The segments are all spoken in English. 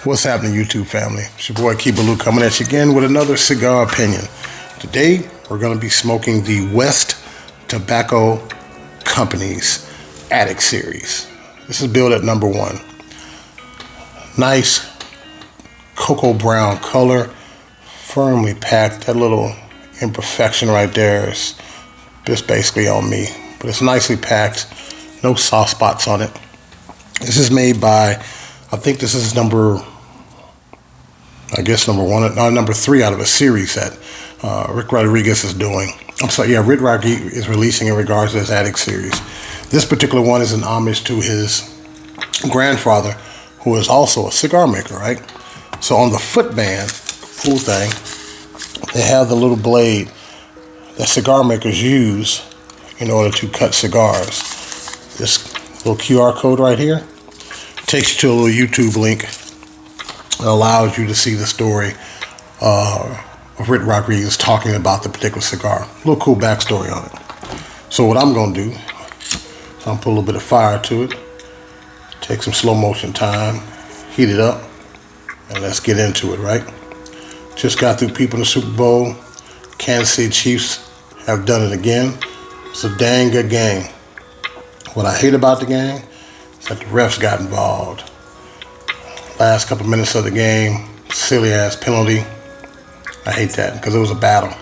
What's happening, YouTube family? It's your boy Key Baloo coming at you again with another cigar opinion. Today, we're going to be smoking the West Tobacco Company's Addict Series. This is billed at number 1. Nice cocoa brown color, firmly packed. That little imperfection right there is just basically on me, but it's nicely packed. No soft spots on it. This is made by, I think this is number 3 out of a series that Rick Rodriguez is doing. Rick Rodriguez is releasing in regards to his Addict series. This particular one is an homage to his grandfather, who is also a cigar maker, right? So on the footband, cool thing, they have the little blade that cigar makers use in order to cut cigars. This little QR code right here takes you to a little YouTube link. It allows you to see the story of Rick Rodriguez talking about the particular cigar. A little cool backstory on it. So what I'm going to do, I'm going to put a little bit of fire to it, take some slow motion time, heat it up, and let's get into it, right? Just got through peeping the Super Bowl. Kansas City Chiefs have done it again. It's a dang good game. What I hate about the game is that the refs got involved. Last couple minutes of the game, silly ass penalty. I hate that because it was a battle.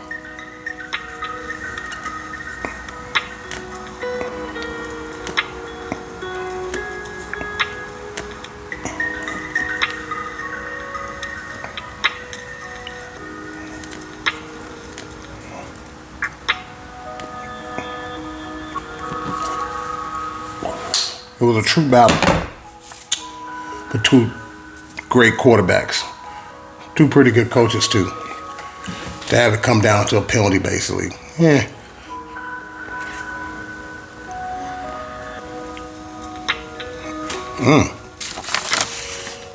It was a true battle for two great quarterbacks, two pretty good coaches too. To have it come down to a penalty, basically,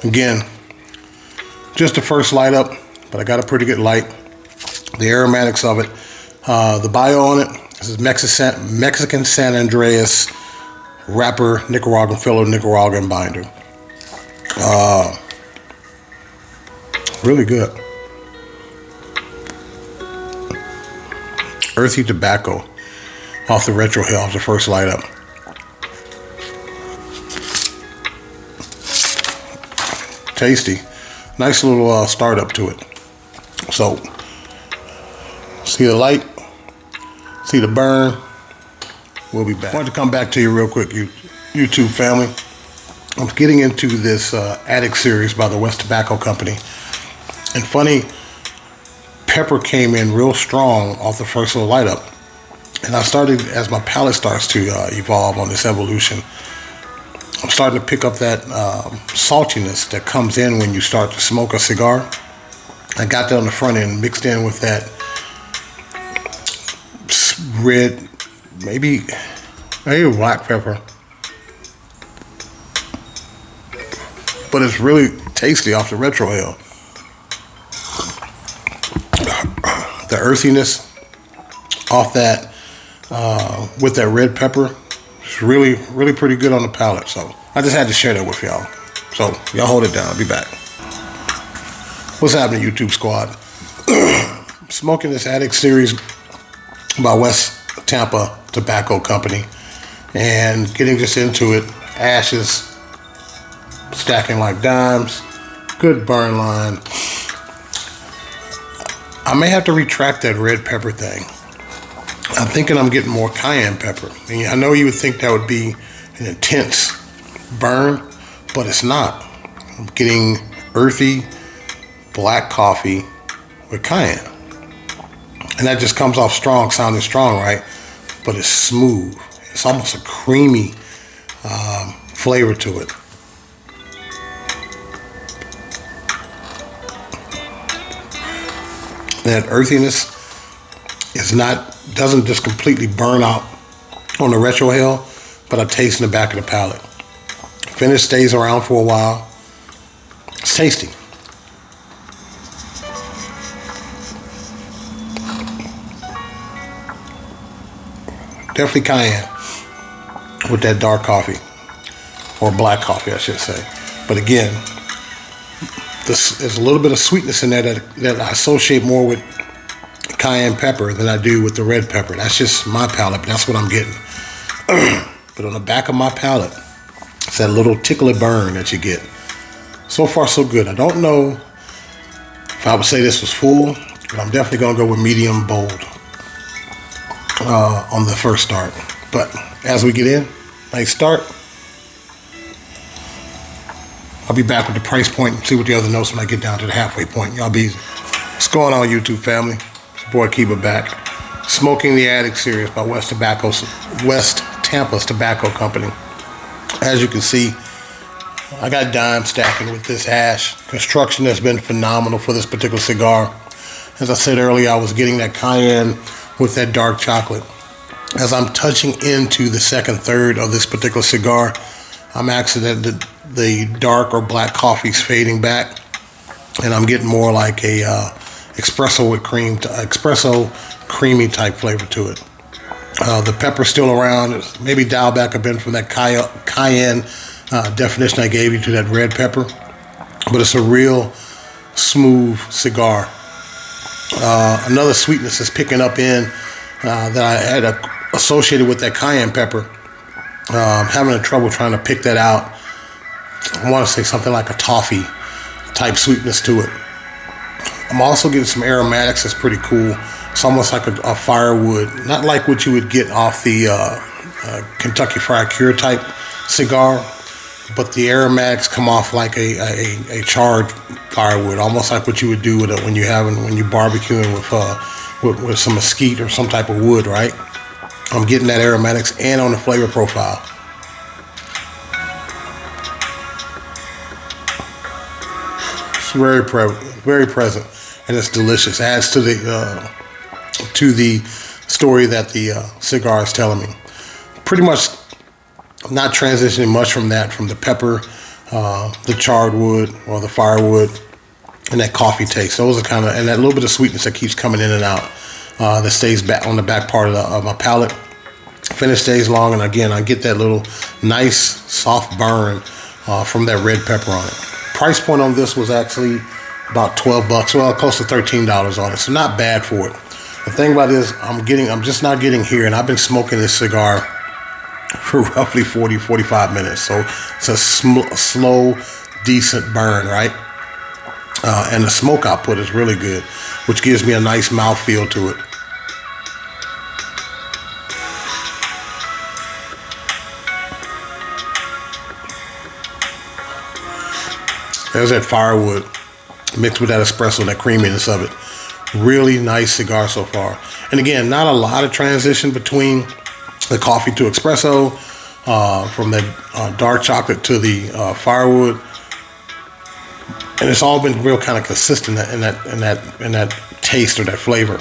Again, just the first light up, but I got a pretty good light. The aromatics of it, the bio on it. This is Mexican San Andreas wrapper, Nicaraguan filler, Nicaraguan binder. Really good. Earthy tobacco off the retro hill off the first light up. Tasty. Nice little startup to it. So, see the light, see the burn. We'll be back. I wanted to come back to you real quick, YouTube family. I'm getting into this Addict series by the West Tobacco Company. And funny, pepper came in real strong off the first little light up. And I started, as my palate starts to evolve on this evolution, I'm starting to pick up that saltiness that comes in when you start to smoke a cigar. I got that on the front end mixed in with that red, maybe black pepper. But it's really tasty off the retro hill. The earthiness off that with that red pepper is really, really pretty good on the palate. So I just had to share that with y'all. So y'all hold it down. I'll be back. What's happening, YouTube squad? Smoking this Addict series by West Tampa Tobacco Company and getting just into it. Ashes stacking like dimes. Good burn line. I may have to retract that red pepper thing. I'm thinking I'm getting more cayenne pepper. I know you would think that would be an intense burn, but it's not. I'm getting earthy black coffee with cayenne. And that just comes off strong, sounding strong, right? But it's smooth. It's almost a creamy flavor to it. That earthiness doesn't just completely burn out on the retro hill, but I taste in the back of the palate. Finish stays around for a while. It's tasty. Definitely cayenne with that dark coffee, or black coffee, I should say. But again, there's a little bit of sweetness in there that I associate more with cayenne pepper than I do with the red pepper. That's just my palate, but that's what I'm getting. But on the back of my palate, it's that little tickly burn that you get. So far, so good. I don't know if I would say this was full, but I'm definitely going to go with medium bold on the first start. But as we get in, nice start. I'll be back with the price point and see what the other notes when I get down to the halfway point. Y'all be easy. What's going on, YouTube family? It's your boy, Keep It Back. Smoking the Addict series by West Tampa's Tobacco Company. As you can see, I got dime stacking with this hash. Construction has been phenomenal for this particular cigar. As I said earlier, I was getting that cayenne with that dark chocolate. As I'm touching into the second third of this particular cigar, I'm actually the dark or black coffee's fading back, and I'm getting more like a espresso with cream, espresso creamy type flavor to it. The pepper's still around. Maybe dial back a bit from that cayenne definition I gave you to that red pepper, but it's a real smooth cigar. Another sweetness is picking up in that I had associated with that cayenne pepper. I'm having trouble trying to pick that out. I want to say something like a Toffe type sweetness to it. I'm also getting some aromatics that's pretty cool. It's almost like a firewood, not like what you would get off the Kentucky Fried Cure type cigar, but the aromatics come off like a charred firewood, almost like what you would do with it when you're barbecuing with some mesquite or some type of wood, right? I'm getting that aromatics and on the flavor profile. It's very present, and it's delicious. Adds to the story that the cigar is telling me. Pretty much not transitioning much from the pepper, the charred wood or the firewood, and that coffee taste. Those are and that little bit of sweetness that keeps coming in and out. That stays back on the back part of my palate. Finish stays long, and again, I get that little nice soft burn from that red pepper on it. Price point on this was actually about $12, well, close to $13 on it, so not bad for it. The thing about it is, I'm just not getting here, and I've been smoking this cigar for roughly 40-45 minutes, so it's a slow, decent burn, right? And the smoke output is really good, which gives me a nice mouthfeel to it. There's that firewood mixed with that espresso, that creaminess of it. Really nice cigar so far. And again, not a lot of transition between the coffee to espresso, from the dark chocolate to the firewood. And it's all been real kind of consistent in that taste or that flavor.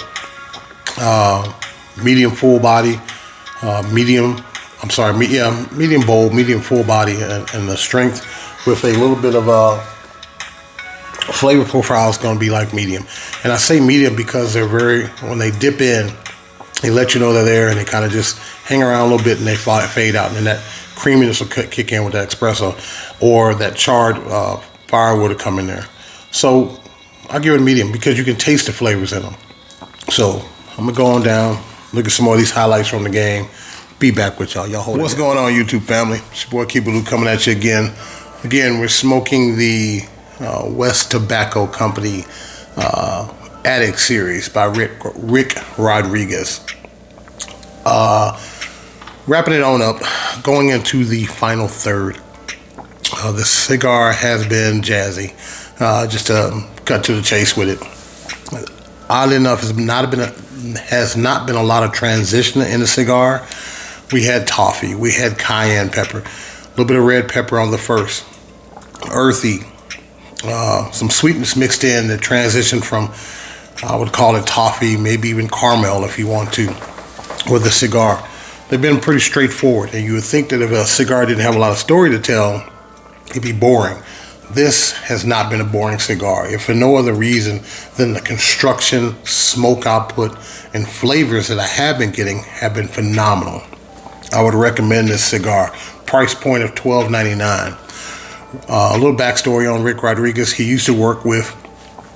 Medium full body, medium bold, medium full body, and the strength with a little bit of a flavor profile is going to be like medium. And I say medium because they're when they dip in, they let you know they're there, and they kind of just hang around a little bit and they fade out, and then that creaminess will kick in with that espresso, or that charred firewood will come in there. So I give it a medium because you can taste the flavors in them. So I'm gonna go on down, look at some more of these highlights from the game. Be back with y'all. Y'all hold it. What's going on, YouTube family? It's your boy Keep It Blue coming at you again. Again, we're smoking the West Tobacco Company Addict series by Rick Rodriguez. Wrapping it on up, going into the final third. The cigar has been jazzy. Just to cut to the chase with it. Oddly enough, has not been a lot of transition in the cigar. We had Toffe, we had cayenne pepper, a little bit of red pepper on the first, earthy, some sweetness mixed in, the transition from, I would call it Toffe, maybe even caramel if you want to, with the cigar. They've been pretty straightforward, and you would think that if a cigar didn't have a lot of story to tell, it'd be boring. This has not been a boring cigar, if for no other reason than the construction, smoke output, and flavors that I have been getting have been phenomenal. I would recommend this cigar. Price point of $12.99. A little backstory on Rick Rodriguez. He used to work with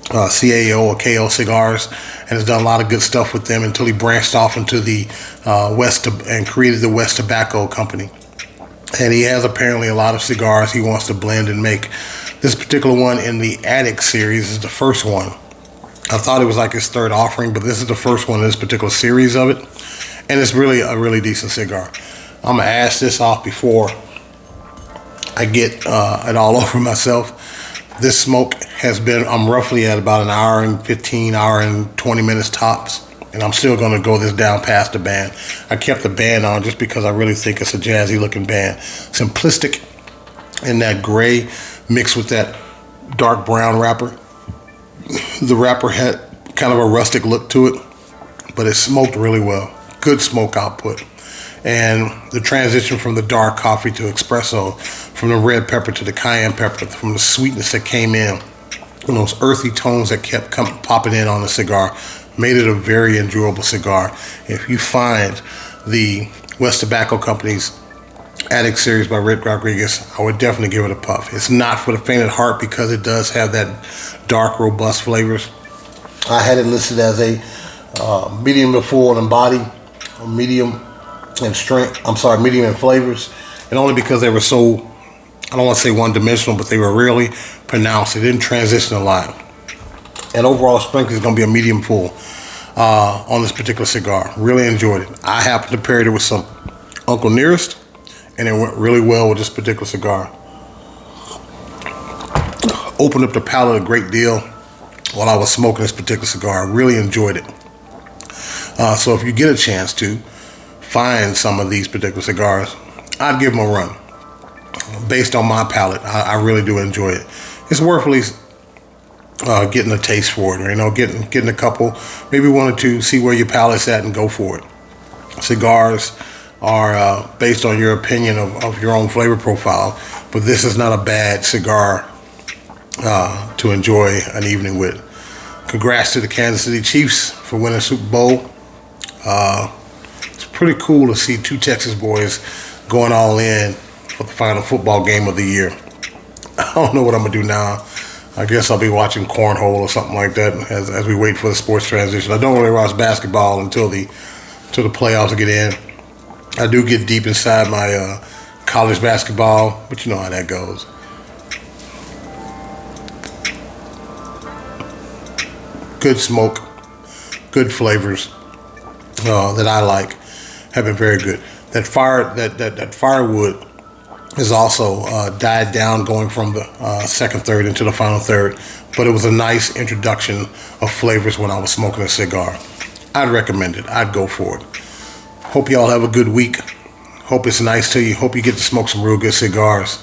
CAO or KO Cigars and has done a lot of good stuff with them until he branched off into the West and created the West Tobacco Company. And he has apparently a lot of cigars he wants to blend and make. This particular one in the Addict series is the first one. I thought it was like his third offering, but this is the first one in this particular series of it. And it's really a really decent cigar. I'm going to ash this off before I get it all over myself. This smoke has been, I'm roughly at about an hour and 15, hour and 20 minutes tops. And I'm still going to go this down past the band. I kept the band on just because I really think it's a jazzy looking band. Simplistic in that gray mixed with that dark brown wrapper. The wrapper had kind of a rustic look to it, but it smoked really well. Good smoke output. And the transition from the dark coffee to espresso, from the red pepper to the cayenne pepper, from the sweetness that came in, and those earthy tones that kept popping in on the cigar, made it a very enjoyable cigar. If you find the West Tobacco Company's Addict series by Rick Rodriguez, I would definitely give it a puff. It's not for the faint of heart because it does have that dark, robust flavors. I had it listed as a medium to full in body, medium in strength. Medium in flavors, and only because they were so, I don't want to say one-dimensional, but they were really pronounced. They didn't transition a lot. And overall strength is going to be a medium full on this particular cigar. Really enjoyed it. I happened to pair it with some Uncle Nearest, and it went really well with this particular cigar. Opened up the palate a great deal while I was smoking this particular cigar. I really enjoyed it. So if you get a chance to find some of these particular cigars, I'd give them a run. Based on my palate, I really do enjoy it. It's worth at least getting a taste for it, or, getting a couple, maybe one or two, see where your palate's at and go for it. Cigars are based on your opinion of your own flavor profile, but this is not a bad cigar to enjoy an evening with. Congrats to the Kansas City Chiefs for winning Super Bowl. It's pretty cool to see two Texas boys going all in for the final football game of the year. I don't know what I'm going to do now. I guess I'll be watching cornhole or something like that as we wait for the sports transition. I don't really watch basketball until the playoffs get in. I do get deep inside my college basketball, but you know how that goes. Good smoke, good flavors that I like, have been very good. That firewood is also died down going from the second third into the final third, but it was a nice introduction of flavors when I was smoking a cigar. I'd recommend it. I'd go for it. Hope y'all have a good week. Hope it's nice to you. Hope you get to smoke some real good cigars.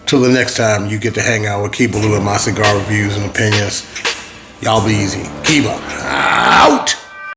Till the next time you get to hang out with Kiba Lou and my cigar reviews and opinions. Y'all be easy. Kiba out!